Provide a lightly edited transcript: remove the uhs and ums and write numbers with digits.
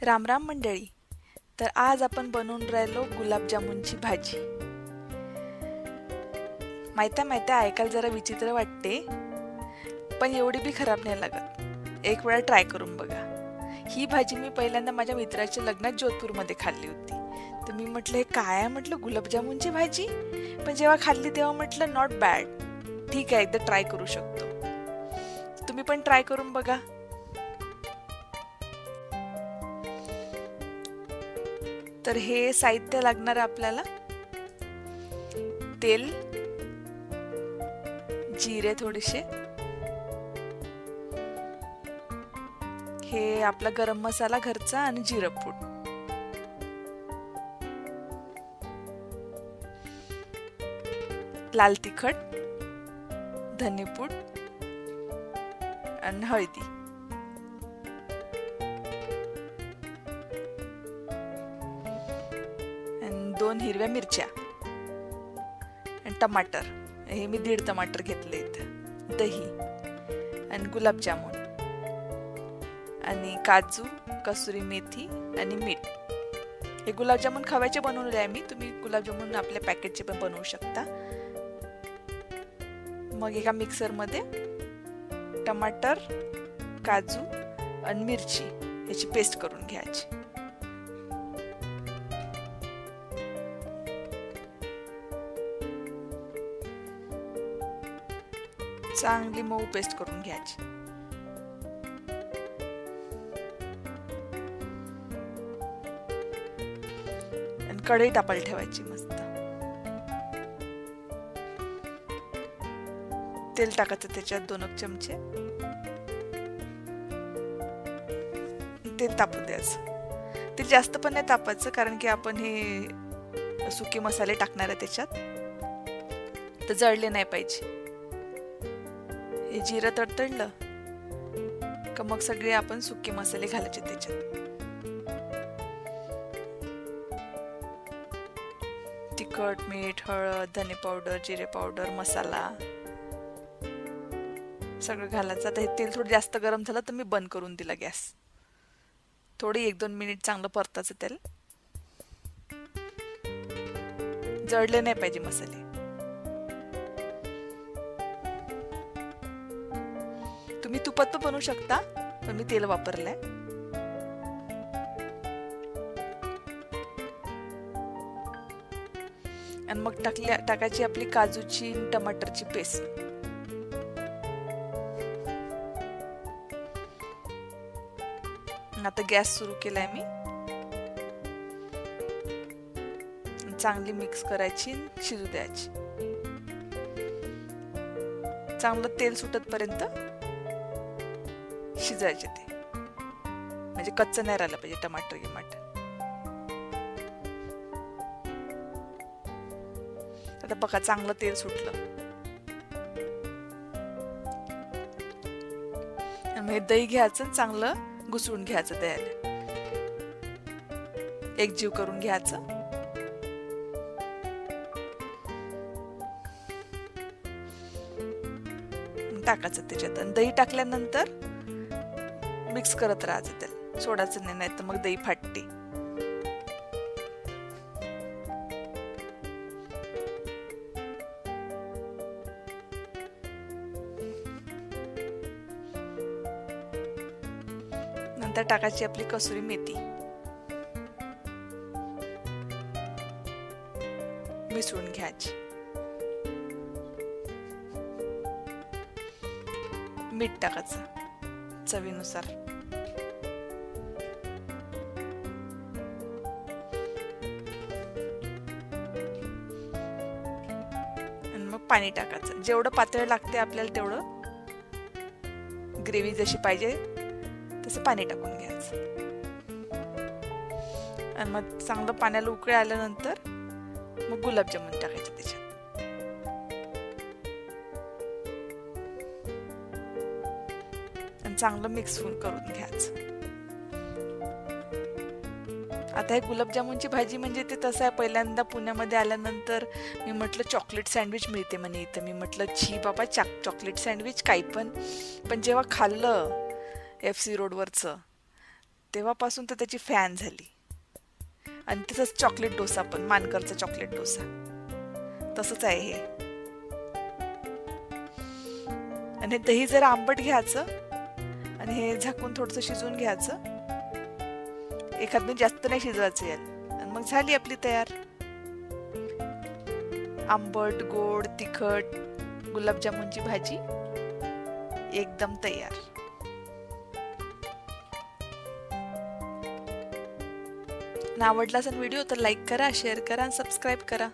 राम राम मंडळी. तर आज आपण बनवून राहिलो गुलाबजामुनची भाजी. माहिती ऐकायला जरा विचित्र वाटते, पण एवढी बी खराब नाही लागत. एक वेळा ट्राय करून बघा. ही भाजी मी पहिल्यांदा माझ्या मित्राच्या लग्नात जोधपूरमध्ये खाल्ली होती. तर मी म्हटलं हे काय आहे, म्हटलं गुलाबजामुनची भाजी. पण जेव्हा खाल्ली तेव्हा म्हटलं नॉट बॅड, ठीक आहे, एकदा ट्राय करू शकतो. तुम्ही पण ट्राय करून बघा. तर हे साहित्य लागणार आपल्याला: तेल, जिरे थोडेसे, हे आपला गरम मसाला घरचा आणि जिरं पूड, लाल तिखट, धनेपूड आणि हळदी. आणि 2 हिरव्या मिरच्या आणि टमाटर. हे मी 1.5 टमाटर घेतले. दही आणि गुलाबजामुन आणि काजू, कसुरी मेथी आणि मीठ. हे गुलाबजामुन खव्याचे बनवले आहे मी. तुम्ही गुलाबजामुन आपल्या पॅकेटचे पण बनवू शकता. मग एका मिक्सरमध्ये टमाटर, काजू आणि मिरची याची पेस्ट करून घ्यायची. चांगली मऊ पेस्ट करून घ्यायची. आणि कढई तापायला ठेवायची मस्त. तेल टाकायचं त्याच्यात 2 चमचे. तेल तापू द्यायचं. ते जास्त पण नाही तापायचं, कारण की आपण हे सुके मसाले टाकणार आहे त्याच्यात, तर जळले नाही पाहिजे. हे जिरं तडतडलं का मग सगळे आपण सुके मसाले घालायचे त्याच्यात. तिखट, मीठ, हळद, धने पावडर, जिरे पावडर, मसाला सगळं घालायचं. आता हे तेल थोडं जास्त गरम झालं तर मी बंद करून दिला गॅस. थोडी 1-2 मिनिट चांगलं परतायचं तेल. जळले नाही पाहिजे मसाले. तुम्ही तुपात पण बनवू शकता, पण मी तेल वापरलंय. आणि मग टाकायची आपली काजूची टमाटरची पेस्ट. आता गॅस सुरू केलाय मी. चांगली मिक्स करायची, शिजू द्यायची. चांगलं तेल सुटतपर्यंत शिजायचे ते, म्हणजे कच्चं नाही राहिलं पाहिजे टमाटर गिमाटर. आता बघा चांगलं तेल सुटलं. आणि दही घ्यायचं, चांगलं घुसळून घ्यायचं. दह्याला एकजीव करून घ्यायचं. टाकायचं त्याच्यात. आणि दही टाकल्यानंतर मिक्स करत राहायचं. त्याला सोडायचं नाही, तर मग दही फाटते. नंतर टाकायची आपली कसुरी मेथी, मिसळून घ्यायची. मीठ टाकायचं चवीनुसार. आणि मग पाणी टाकायचं. जेवढं पातळ लागते आपल्याला तेवढं, ग्रेव्ही जशी पाहिजे तसं पाणी टाकून घ्यायचं. आणि मग चांगलं पाण्याला उकळी आल्यानंतर मग गुलाबजामुन टाकायचे त्याच्यात. आणि चांगलं मिक्स करून घ्यायचं. आता हे गुलाबजामुनची भाजी म्हणजे ते तसं आहे. पहिल्यांदा पुण्यामध्ये आल्यानंतर मी म्हटलं चॉकलेट सँडविच मिळते म्हणे इथं. मी म्हटलं छी बाबा, चॉकलेट सँडविच काही पण. पण जेव्हा खाल्लं FC रोडवरचं, तेव्हापासून तर त्याची फॅन झाली. आणि तसंच चॉकलेट डोसा पण, मानकरचा चॉकलेट डोसा तसंच आहे हे. आणि दही जरा आंबट घ्यायचं आणि हे झाकून थोडंसं शिजवून घ्यायचं. एखाद मिनिट जास्त नाही शिजवायचं यात. आणि मग झाली आपली तयार आंबट गोड तिखट गुलाबजामुनची भाजी एकदम तयार. आवडला असेल व्हिडिओ तर लाईक करा, शेअर करा आणि सबस्क्राईब करा.